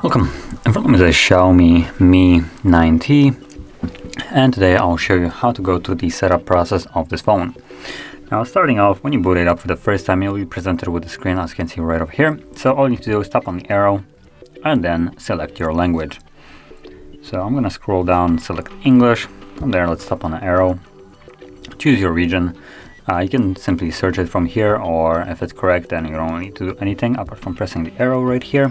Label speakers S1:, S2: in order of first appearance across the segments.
S1: Welcome, in front of me is a Xiaomi Mi 9T, and today I'll show you how to go through the setup process of this phone. Now, starting off, when you boot it up for the first time, you'll be presented with the screen as you can see right over here. So all you need to do is tap on the arrow and then select your language. So I'm gonna scroll down, select English. From there, let's tap on the arrow, choose your region. You can simply search it from here, or if it's correct, then you don't need to do anything apart from pressing the arrow right here.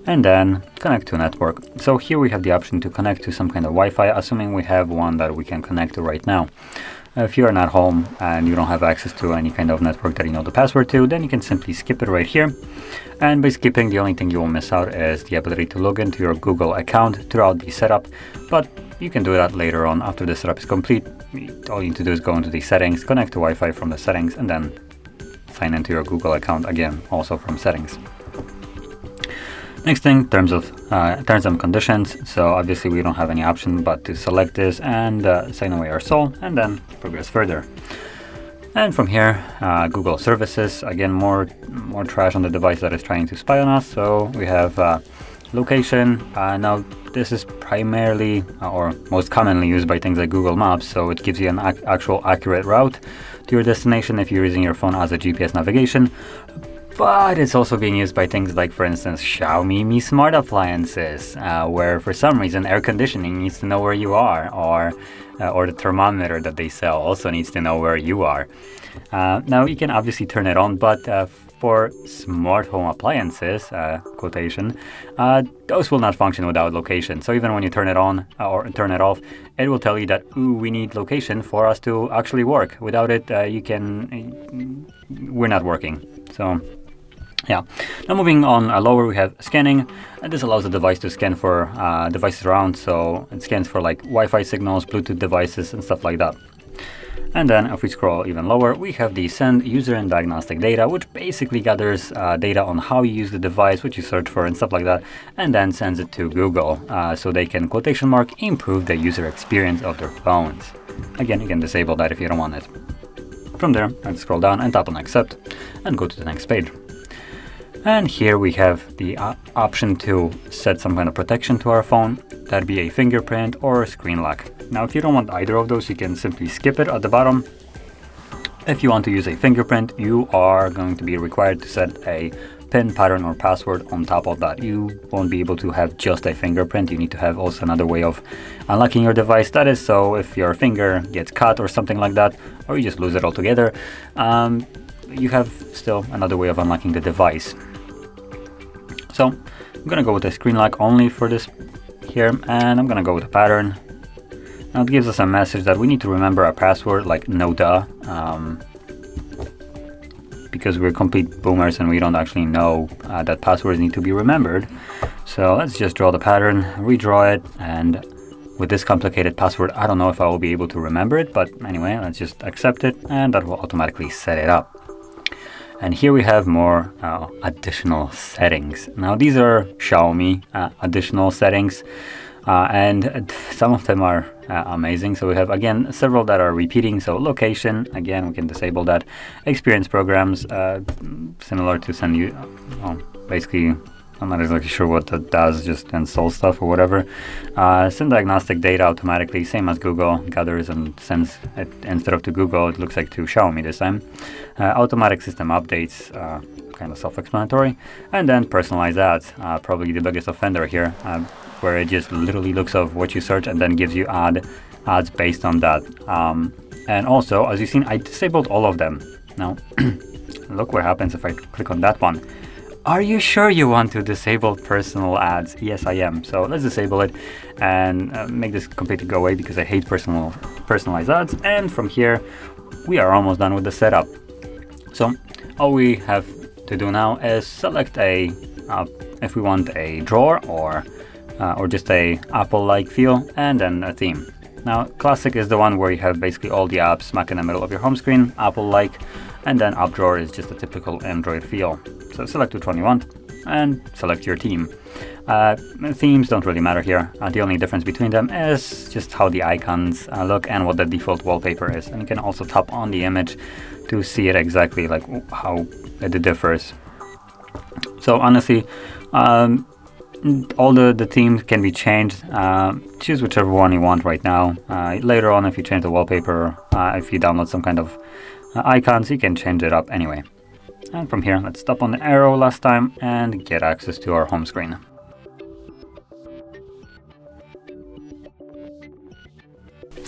S1: And then connect to network. So here we have the option to connect to some kind of Wi-Fi, assuming we have one that we can connect to right now. If you are not home and you don't have access to any kind of network that you know the password to, then you can simply skip it right here. And by skipping, the only thing you will miss out is the ability to log into your Google account throughout the setup. But you can do that later on after the setup is complete. All you need to do is go into the settings, connect to Wi-Fi from the settings, and then sign into your Google account again, also from settings. Next thing, terms and conditions. So obviously we don't have any option but to select this and sign away our soul and then progress further. And from here, Google services, again, more trash on the device that is trying to spy on us. So we have location. Now this is primarily or most commonly used by things like Google Maps. So it gives you an actual accurate route to your destination if you're using your phone as a GPS navigation. But it's also being used by things like, for instance, XIAOMI Mi smart appliances, where for some reason air conditioning needs to know where you are, or the thermometer that they sell also needs to know where you are. Now you can obviously turn it on, but for smart home appliances, quotation, those will not function without location. So even when you turn it on or turn it off, it will tell you that, ooh, we need location for us to actually work. Without it, we're not working. So yeah. Now moving on lower, we have scanning, and this allows the device to scan for devices around. So it scans for like Wi-Fi signals, Bluetooth devices, and stuff like that. And then if we scroll even lower, we have the send user and diagnostic data, which basically gathers data on how you use the device, what you search for and stuff like that, and then sends it to Google so they can, quotation mark, improve the user experience of their phones. Again, you can disable that if you don't want it. From there, let's scroll down and tap on accept and go to the next page. And here we have the option to set some kind of protection to our phone. That'd be a fingerprint or screen lock. Now, if you don't want either of those, you can simply skip it at the bottom. If you want to use a fingerprint, you are going to be required to set a PIN, pattern, or password on top of that. You won't be able to have just a fingerprint. You need to have also another way of unlocking your device. That is, so if your finger gets cut or something like that, or you just lose it altogether, you have still another way of unlocking the device. So I'm gonna go with a screen lock only for this here, and I'm gonna go with a pattern. Now it gives us a message that we need to remember our password, like no duh, because we're complete boomers and we don't actually know that passwords need to be remembered. So let's just draw the pattern, redraw it, and with this complicated password, I don't know if I will be able to remember it, but anyway, let's just accept it, and that will automatically set it up. And here we have more additional settings. Now these are Xiaomi additional settings, and some of them are amazing. So we have, again, several that are repeating. So location, again, we can disable that. Experience programs, similar to send you, basically, I'm not exactly sure what that does, just install stuff or whatever. Send diagnostic data automatically, same as Google, gathers and sends it instead of to Google, it looks like to Xiaomi this time. Automatic system updates, kind of self-explanatory. And then personalized ads, probably the biggest offender here, where it just literally looks of what you search and then gives you ads based on that. And also, as you've seen, I disabled all of them. Now, look what happens if I click on that one. Are you sure you want to disable personal ads? Yes, I am. So let's disable it and make this completely go away because I hate personalized ads. And from here, we are almost done with the setup. So all we have to do now is select if we want a drawer or just a Apple-like feel, and then a theme. Now, classic is the one where you have basically all the apps smack in the middle of your home screen, Apple-like, and then app drawer is just a typical Android feel. So select which one you want, and select your theme. Themes don't really matter here. The only difference between them is just how the icons look and what the default wallpaper is. And you can also tap on the image to see it exactly, like how it differs. So honestly, all the themes can be changed. Choose whichever one you want right now. Later on, if you change the wallpaper, if you download some kind of icons, you can change it up anyway. And from here, let's tap on the arrow last time and get access to our home screen.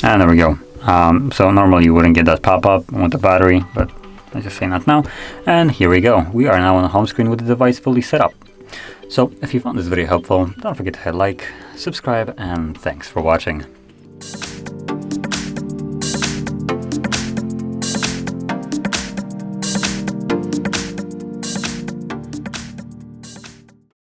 S1: And there we go. So normally you wouldn't get that pop-up with the battery, but let's just say not now. And here we go. We are now on the home screen with the device fully set up. So if you found this video helpful, don't forget to hit like, subscribe, and thanks for watching.